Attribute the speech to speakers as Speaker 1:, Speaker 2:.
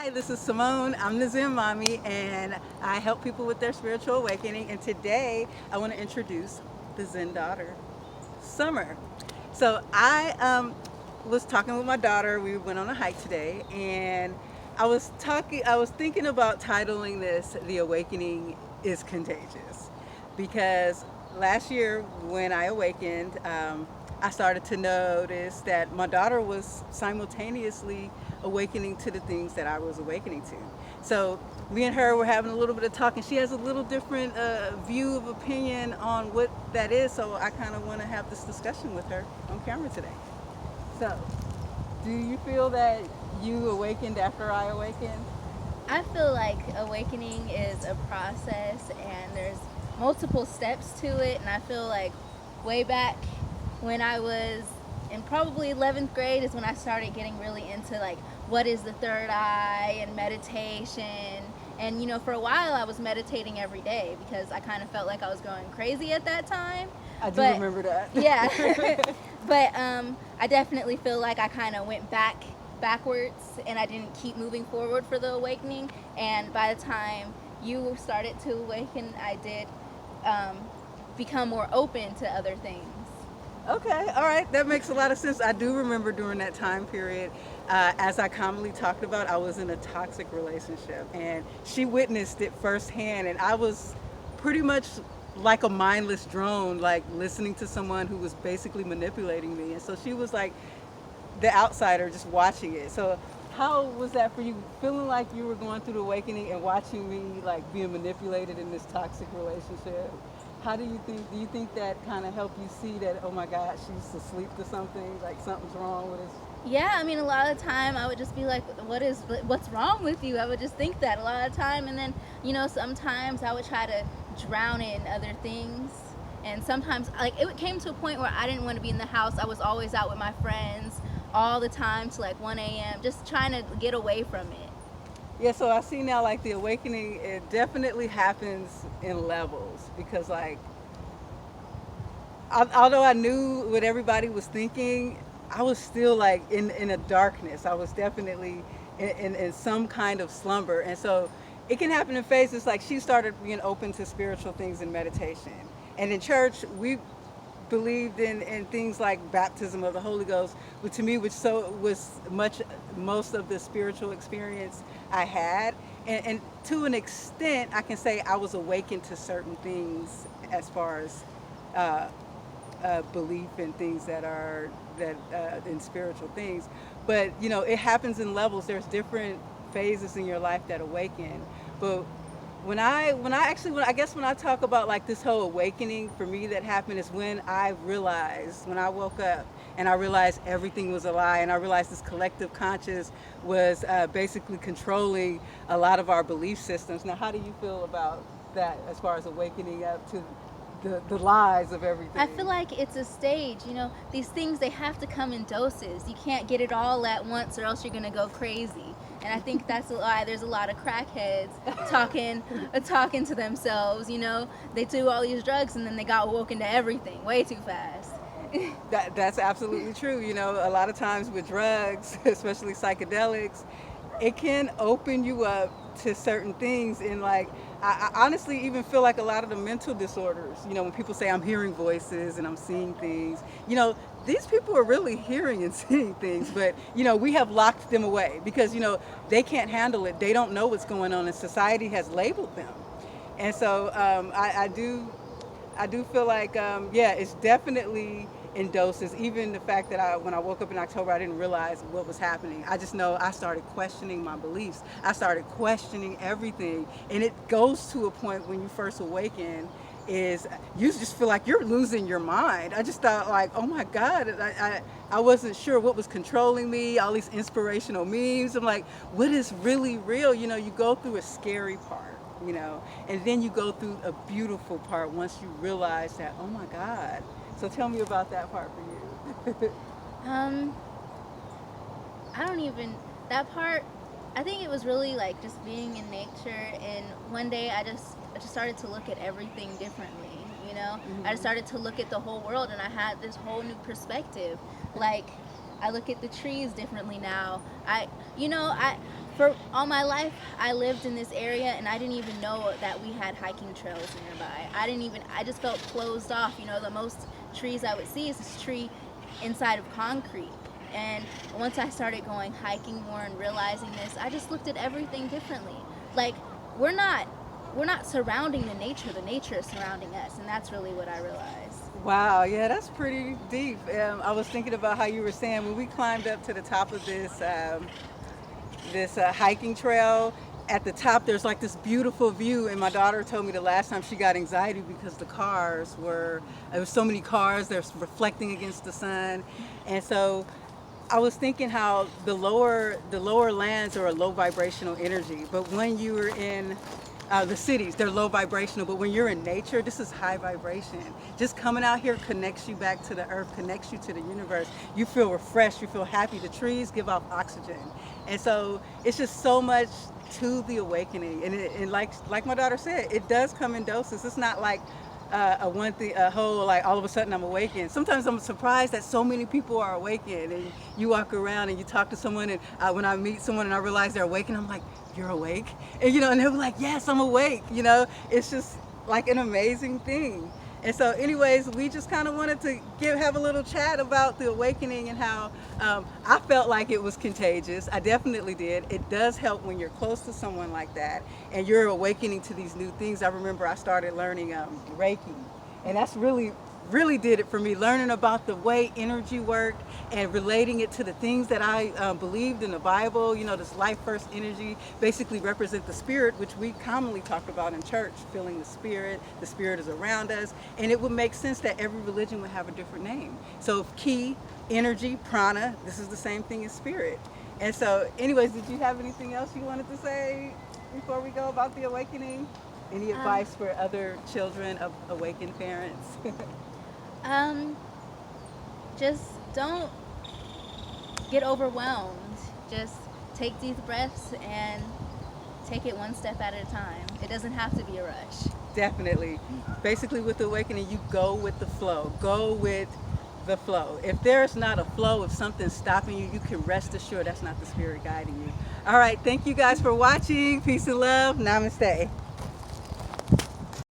Speaker 1: Hi, this is Simone. I'm the Zen Mommy, and I help people with their spiritual awakening. And today, I want to introduce the Zen Daughter, Summer. So I was talking with my daughter. We went on a hike today, and I was thinking about titling this "The Awakening is Contagious," because last year when I awakened, I started to notice that my daughter was simultaneously awakening to the things that I was awakening to. So me and her were having a little bit of talk, and she has a little different view of opinion on what that is. So I kind of want to have this discussion with her on camera today. So, do you feel that you awakened after I awakened?
Speaker 2: I feel like awakening is a process and there's multiple steps to it. And I feel like way back when I was in probably 11th grade is when I started getting really into like what is the third eye and meditation. And for a while I was meditating every day because I kind of felt like I was going crazy at that time.
Speaker 1: I do
Speaker 2: But
Speaker 1: remember that.
Speaker 2: yeah, but I definitely feel like I kind of went backwards and I didn't keep moving forward for the awakening. And by the time you started to awaken, I did um, become more open to other things.
Speaker 1: Okay, all right, that makes a lot of sense. I do remember during that time period, as I commonly talked about, I was in a toxic relationship, and she witnessed it firsthand, and I was pretty much like a mindless drone, like listening to someone who was basically manipulating me, and so she was like the outsider just watching it. So, how was that for you? Feeling like you were going through the awakening and watching me like being manipulated in this toxic relationship? How do you think? Do you think that kind of helped you see that? Oh my God, she's asleep to something. Like something's wrong with us.
Speaker 2: Yeah, I mean, a lot of the time I would just be like, what's wrong with you? I would just think that a lot of the time. And then, sometimes I would try to drown it in other things. And sometimes, like, it came to a point where I didn't want to be in the house. I was always out with my friends all the time to like 1 a.m., just trying to get away from it.
Speaker 1: Yeah, so I see now like the awakening. It definitely happens in levels because like although I knew what everybody was thinking, I was still like in a darkness. I was definitely in some kind of slumber. And so it can happen in phases. Like she started being open to spiritual things and meditation. And in church, we believed in things like baptism of the Holy Ghost, which to me was most of the spiritual experience I had. And to an extent, I can say I was awakened to certain things as far as uh, belief in things that are that in spiritual things. But it happens in levels. There's different phases in your life that awaken. But when I guess when I talk about like this whole awakening for me that happened is when I realized, when I woke up and I realized everything was a lie, and I realized this collective conscious was basically controlling a lot of our belief systems. Now, how do you feel about that as far as awakening up to the lies of
Speaker 2: I
Speaker 1: everything?
Speaker 2: feel like it's a stage, these things they have to come in doses. You can't get it all at once or else you're going to go crazy. And I think that's why there's a lot of crackheads talking to themselves, They do all these drugs and then they got woken to everything way too fast.
Speaker 1: That's absolutely true. A lot of times with drugs, especially psychedelics, it can open you up to certain things. And like, I honestly even feel like a lot of the mental disorders, when people say I'm hearing voices and I'm seeing things, these people are really hearing and seeing things, but we have locked them away because they can't handle it. They don't know what's going on, and society has labeled them. And so I do feel like, yeah, it's definitely in doses. Even the fact that when I woke up in October, I didn't realize what was happening. I just know I started questioning my beliefs. I started questioning everything. And it goes to a point when you first awaken is you just feel like you're losing your mind. I just thought like, oh my God, I wasn't sure what was controlling me, all these inspirational memes. I'm like, what is really real? You go through a scary part, and then you go through a beautiful part once you realize that, oh my God. So tell me about that part for you.
Speaker 2: Um, I don't even that part. I think it was really like just being in nature, and one day I just started to look at everything differently. I just
Speaker 1: Hmm.
Speaker 2: started to look at the whole world, and I had this whole new perspective. Like I look at the trees differently now. I For all my life, I lived in this area and I didn't even know that we had hiking trails nearby. I just felt closed off. You know, the most trees I would see is this tree inside of concrete. And once I started going hiking more and realizing this, I just looked at everything differently. Like, we're not we're not surrounding the nature is surrounding us, and that's really what I realized.
Speaker 1: Wow, yeah, that's pretty deep. I was thinking about how you were saying when we climbed up to the top of this hiking trail. At the top, there's like this beautiful view, and my daughter told me the last time she got anxiety because there was so many cars, they're reflecting against the sun, and so I was thinking how the lower lands are a low vibrational energy, but when you were in the cities, they're low vibrational, but when you're in nature, this is high vibration. Just coming out here connects you back to the earth, connects you to the universe. You feel refreshed, you feel happy. The trees give off oxygen. And so it's just so much to the awakening. And like my daughter said, it does come in doses. It's not like a one thing, a whole, like all of a sudden I'm awakened. Sometimes I'm surprised that so many people are awakened, and you walk around and you talk to someone, and when I meet someone and I realize they're awakened, I'm like, you're awake? And and they're like, yes, I'm awake. It's just like an amazing thing. And so anyways, we just kind of wanted to have a little chat about the awakening and how I felt like it was contagious. I definitely did. It does help when you're close to someone like that and you're awakening to these new things. I remember I started learning Reiki, and that's really did it for me, learning about the way energy worked and relating it to the things that I believed in the Bible. This life first energy basically represent the spirit, which we commonly talk about in church, feeling the spirit is around us, and it would make sense that every religion would have a different name. So ki, energy, prana, this is the same thing as spirit. And so anyways, did you have anything else you wanted to say before we go about the awakening? Any advice for other children of awakened parents?
Speaker 2: Just don't get overwhelmed. Just take deep breaths and take it one step at a time. It doesn't have to be a rush.
Speaker 1: Definitely. Basically, with awakening, you go with the flow. Go with the flow. If there's not a flow, if something's stopping you, you can rest assured that's not the spirit guiding you. All right. Thank you guys for watching. Peace and love. Namaste.